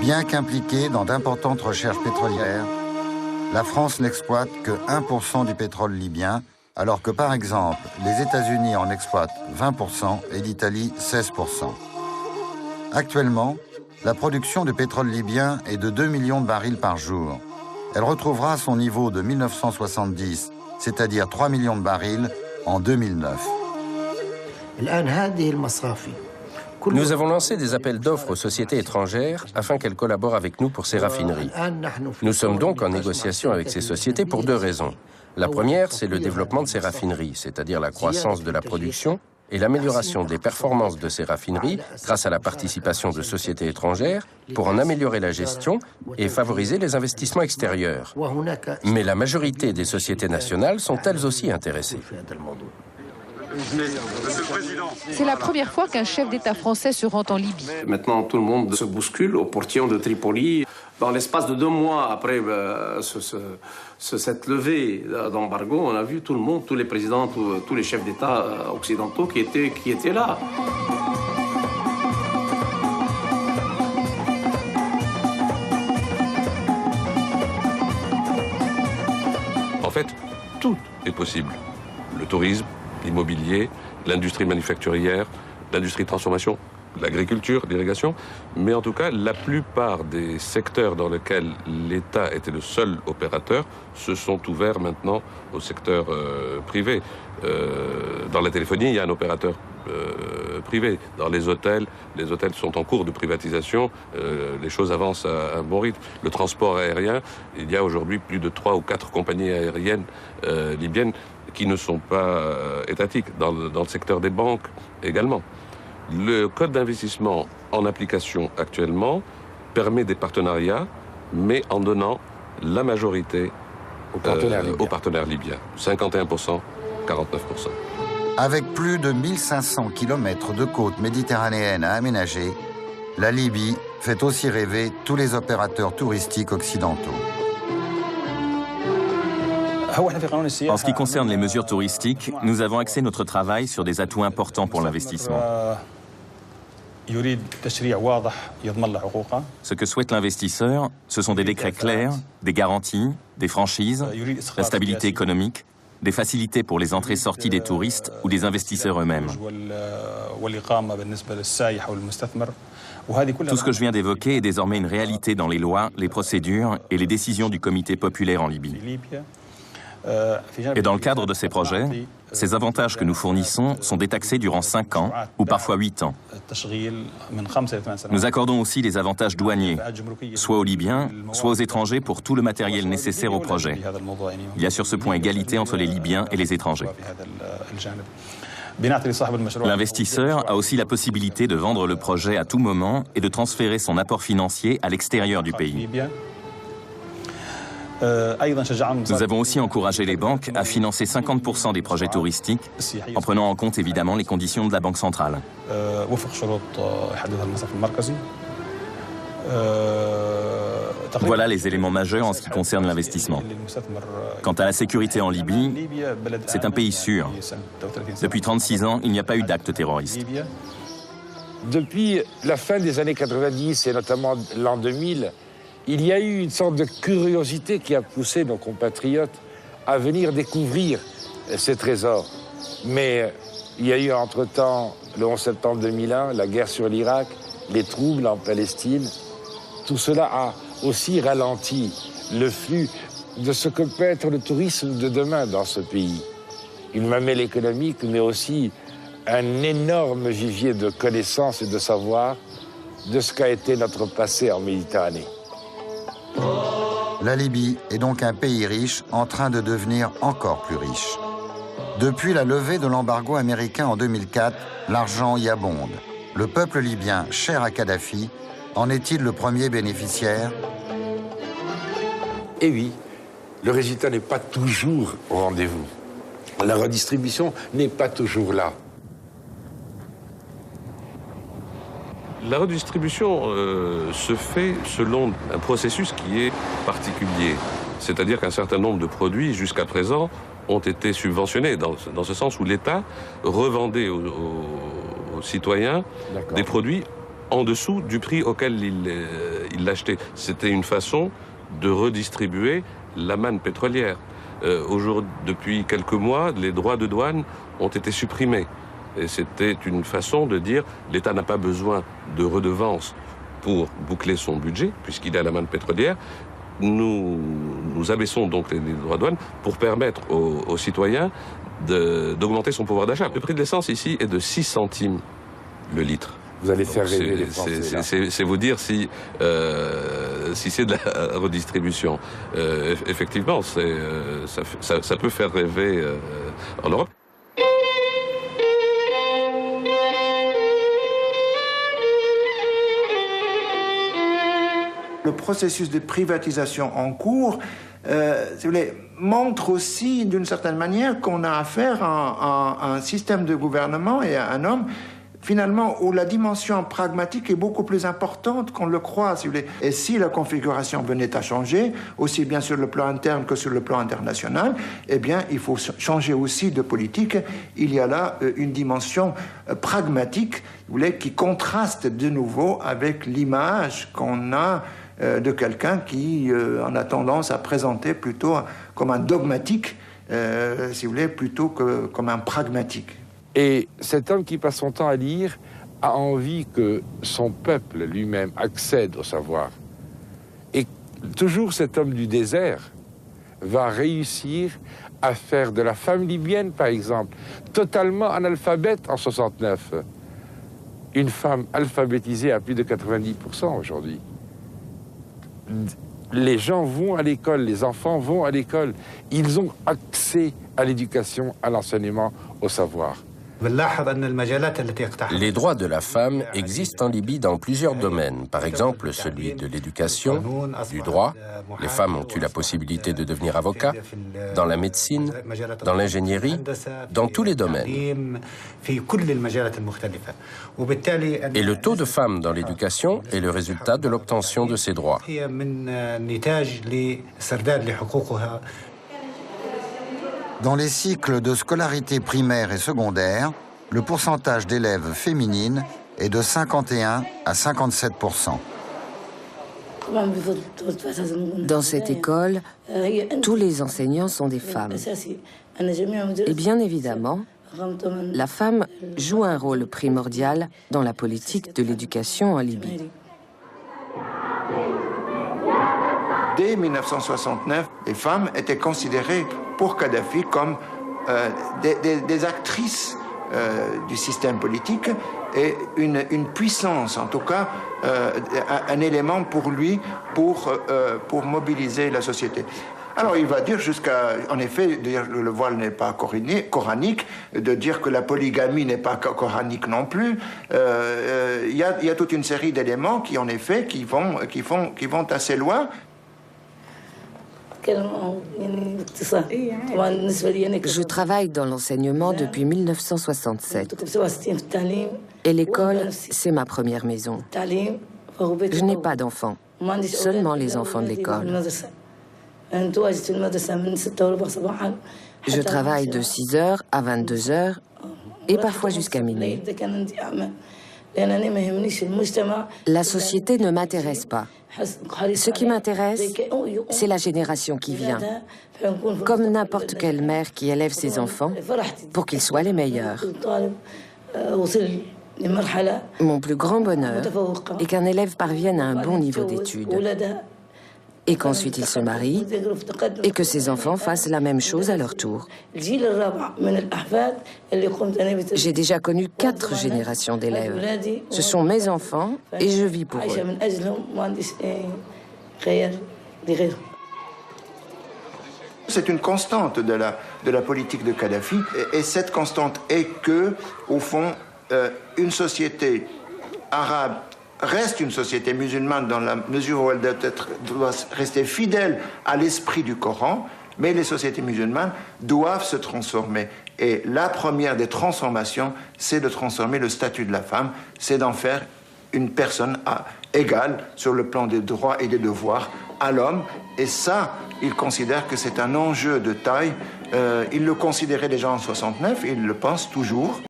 Bien qu'impliquée dans d'importantes recherches pétrolières, la France n'exploite que 1% du pétrole libyen, alors que par exemple, les États-Unis en exploitent 20% et l'Italie 16%. Actuellement, la production de pétrole libyen est de 2 millions de barils par jour. Elle retrouvera son niveau de 1970, c'est-à-dire 3 millions de barils, en 2009. Nous avons lancé des appels d'offres aux sociétés étrangères afin qu'elles collaborent avec nous pour ces raffineries. Nous sommes donc en négociation avec ces sociétés pour deux raisons. La première, c'est le développement de ces raffineries, c'est-à-dire la croissance de la production et l'amélioration des performances de ces raffineries grâce à la participation de sociétés étrangères pour en améliorer la gestion et favoriser les investissements extérieurs. Mais la majorité des sociétés nationales sont elles aussi intéressées. C'est la première fois qu'un chef d'État français se rend en Libye. Maintenant, tout le monde se bouscule au portillon de Tripoli. Dans l'espace de 2 mois après cette levée d'embargo, on a vu tout le monde, tous les présidents, tous les chefs d'État occidentaux qui étaient là. En fait, tout est possible. Le tourisme, l'immobilier, l'industrie manufacturière, l'industrie de transformation, l'agriculture, l'irrigation. Mais en tout cas, la plupart des secteurs dans lesquels l'État était le seul opérateur se sont ouverts maintenant au secteur privé. Dans la téléphonie, il y a un opérateur privé. Dans les hôtels sont en cours de privatisation. Les choses avancent à un bon rythme. Le transport aérien, il y a aujourd'hui plus de 3 ou 4 compagnies aériennes libyennes qui ne sont pas étatiques, dans le secteur des banques également. Le code d'investissement en application actuellement permet des partenariats, mais en donnant la majorité aux partenaires libyens. 51%, 49%. Avec plus de 1500 km de côte méditerranéenne à aménager, la Libye fait aussi rêver tous les opérateurs touristiques occidentaux. En ce qui concerne les mesures touristiques, nous avons axé notre travail sur des atouts importants pour l'investissement. Ce que souhaite l'investisseur, ce sont des décrets clairs, des garanties, des franchises, la stabilité économique, des facilités pour les entrées-sorties des touristes ou des investisseurs eux-mêmes. Tout ce que je viens d'évoquer est désormais une réalité dans les lois, les procédures et les décisions du Comité populaire en Libye. Et dans le cadre de ces projets, ces avantages que nous fournissons sont détaxés durant 5 ans ou parfois 8 ans. Nous accordons aussi des avantages douaniers, soit aux Libyens, soit aux étrangers pour tout le matériel nécessaire au projet. Il y a sur ce point égalité entre les Libyens et les étrangers. L'investisseur a aussi la possibilité de vendre le projet à tout moment et de transférer son apport financier à l'extérieur du pays. Nous avons aussi encouragé les banques à financer 50% des projets touristiques, en prenant en compte évidemment les conditions de la Banque centrale. Voilà les éléments majeurs en ce qui concerne l'investissement. Quant à la sécurité en Libye, c'est un pays sûr. Depuis 36 ans, il n'y a pas eu d'acte terroriste. Depuis la fin des années 90 et notamment l'an 2000, il y a eu une sorte de curiosité qui a poussé nos compatriotes à venir découvrir ces trésors. Mais il y a eu entre-temps, le 11 septembre 2001, la guerre sur l'Irak, les troubles en Palestine. Tout cela a aussi ralenti le flux de ce que peut être le tourisme de demain dans ce pays. Une mamelle économique, mais aussi un énorme vivier de connaissances et de savoir de ce qu'a été notre passé en Méditerranée. La Libye est donc un pays riche en train de devenir encore plus riche. Depuis la levée de l'embargo américain en 2004, l'argent y abonde. Le peuple libyen, cher à Kadhafi, en est-il le premier bénéficiaire? Eh oui, le résultat n'est pas toujours au rendez-vous. La redistribution n'est pas toujours là. La redistribution se fait selon un processus qui est particulier. C'est-à-dire qu'un certain nombre de produits, jusqu'à présent, ont été subventionnés, dans ce sens où l'État revendait aux citoyens des produits en dessous du prix auquel il l'achetait. C'était une façon de redistribuer la manne pétrolière. Depuis quelques mois, les droits de douane ont été supprimés. Et c'était une façon de dire l'État n'a pas besoin de redevances pour boucler son budget, puisqu'il a la manne pétrolière. Nous abaissons donc les droits de douane pour permettre aux citoyens d'augmenter son pouvoir d'achat. Le prix de l'essence ici est de 6 centimes le litre. Vous allez faire rêver les Français. C'est vous dire si c'est de la redistribution. Effectivement, ça peut faire rêver en Europe. Le processus de privatisation en cours, si vous voulez, montre aussi d'une certaine manière qu'on a affaire à un système de gouvernement et à un homme finalement où la dimension pragmatique est beaucoup plus importante qu'on le croit, si vous voulez. Et si la configuration venait à changer, aussi bien sur le plan interne que sur le plan international, eh bien, il faut changer aussi de politique. Il y a là une dimension pragmatique, vous voulez, qui contraste de nouveau avec l'image qu'on a de quelqu'un qui en a tendance à présenter plutôt comme un dogmatique, si vous voulez, plutôt que comme un pragmatique. Et cet homme qui passe son temps à lire a envie que son peuple lui-même accède au savoir. Et toujours cet homme du désert va réussir à faire de la femme libyenne, par exemple, totalement analphabète en 69. Une femme alphabétisée à plus de 90% aujourd'hui. Les gens vont à l'école, les enfants vont à l'école. Ils ont accès à l'éducation, à l'enseignement, au savoir. Les droits de la femme existent en Libye dans plusieurs domaines. Par exemple, celui de l'éducation, du droit. Les femmes ont eu la possibilité de devenir avocats, dans la médecine, dans l'ingénierie, dans tous les domaines. Et le taux de femmes dans l'éducation est le résultat de l'obtention de ces droits. Dans les cycles de scolarité primaire et secondaire, le pourcentage d'élèves féminines est de 51 à 57%. Dans cette école, tous les enseignants sont des femmes. Et bien évidemment, la femme joue un rôle primordial dans la politique de l'éducation en Libye. Dès 1969, les femmes étaient considérées pour Kadhafi comme des actrices du système politique et une puissance, en tout cas, un élément pour lui pour mobiliser la société. Alors il va dire en effet, de dire que le voile n'est pas coranique, de dire que la polygamie n'est pas coranique non plus. Il y a toute une série d'éléments qui, en effet, qui vont assez loin. Je travaille dans l'enseignement depuis 1967. Et l'école, c'est ma première maison. Je n'ai pas d'enfants, seulement les enfants de l'école. Je travaille de 6h à 22h et parfois jusqu'à minuit. La société ne m'intéresse pas. Ce qui m'intéresse, c'est la génération qui vient. Comme n'importe quelle mère qui élève ses enfants pour qu'ils soient les meilleurs. Mon plus grand bonheur est qu'un élève parvienne à un bon niveau d'études. Et qu'ensuite il se marie, et que ses enfants fassent la même chose à leur tour. J'ai déjà connu 4 générations d'élèves. Ce sont mes enfants, et je vis pour eux. C'est une constante de la politique de Kadhafi, et cette constante est que, au fond, une société arabe reste une société musulmane dans la mesure où elle doit rester fidèle à l'esprit du Coran, mais les sociétés musulmanes doivent se transformer. Et la première des transformations, c'est de transformer le statut de la femme, c'est d'en faire une personne égale sur le plan des droits et des devoirs à l'homme. Et ça, ils considèrent que c'est un enjeu de taille. Ils le considéraient déjà en 69, et ils le pensent toujours.